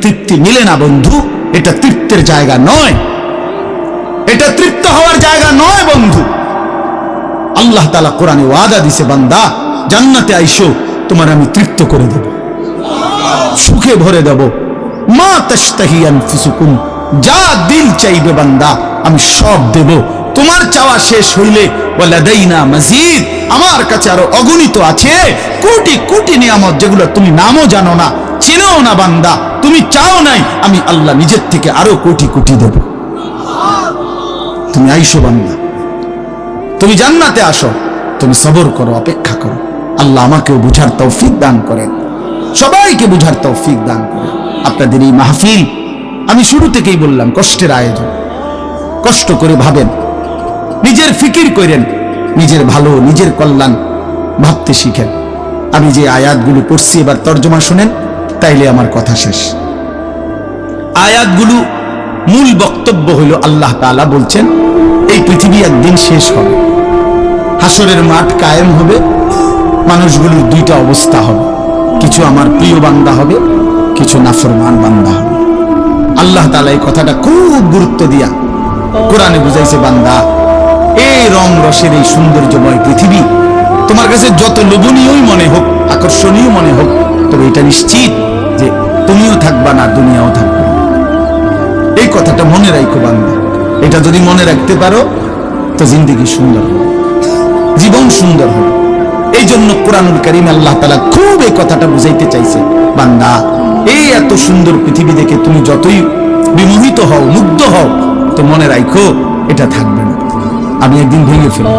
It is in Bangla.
তৃপ্তি মিলে না বন্ধু, এটা তৃপ্তের জায়গা নয়, এটা তৃপ্ত হওয়ার জায়গা নয় বন্ধু। আল্লাহ তাআলা কোরআনে ওয়াদা দিছে, বান্দা জান্নাতে আইসো, তোমার আমি তৃপ্ত করে দেব, সুখে ভরে দেব। মা তাশতাহি আনফুসুকুম, যা দিল চাইবে বান্দা আমি সব দেব। তোমার চাওয়া শেষ হইলে ওয়ালাদাইনা মাজিদ, আমার কাছে আরো অগণিত আছে কোটি কোটি নিয়ামত, যেগুলো তুমি নামও জানো না, চিনোও না বান্দা, তুমি চাও নাই, আমি আল্লাহ নিজের থেকে আরো কোটি কোটি দেব। তুমি আইসো বান্দা, তুমি জান্নাতে আসো, তুমি সবর করো, অপেক্ষা করো। আল্লাহ আমাকেও বুঝার তৌফিক দান করেন, সবাইকে বুঝার তৌফিক দান করেন। আপনাদের এই মাহফিল আমি শুরু থেকেই বললাম কষ্টের আয়োজন, কষ্ট করে ভাবেন, নিজের ফিকির করেন, নিজের ভালো নিজের কল্যাণ ভাবতে শিখেন। আমি যে আয়াতগুলো পড়ছি এবার তর্জমা শুনেন, তাইলে আমার কথা শেষ। আয়াতগুলো মূল বক্তব্য হইল আল্লাহ তাআলা বলছেন এই পৃথিবী একদিন শেষ হবে, হাসরের মাঠ কায়েম হবে, মানুষগুলোর দুইটা অবস্থা হবে, কিছু আমার প্রিয় বান্দা হবে, কিছু নাফরমান বান্দা হবে। আল্লাহ তাআলা এই কথাটা খুব গুরুত্ব দিয়া কোরআনে বুঝাইছে, বান্দা এই রং রসের এই সৌন্দর্যময় পৃথিবী তোমার কাছে যত লোভনীয়ই মনে হোক, আকর্ষণীয় মনে হোক, তবে এটা নিশ্চিত যে তুমিও থাকবা না, দুনিয়াও থাকবে না। এই কথাটা মনে রাখো বান্দা, এটা যদি মনে রাখতে পারো তো জিন্দেগি সুন্দর হবে, জীবন সুন্দর হবে। এই জন্য কোরআনুল কারীম আল্লাহ তাআলা খুব এই কথাটা বুঝাইতে চাইছে, বান্দা এই এত সুন্দর পৃথিবী দেখে তুমি যতই বিমোহিত হও, মুগ্ধ হও, তো মনে রাখো এটা থাকবে না, আমি একদিন ভেঙে ফেলব।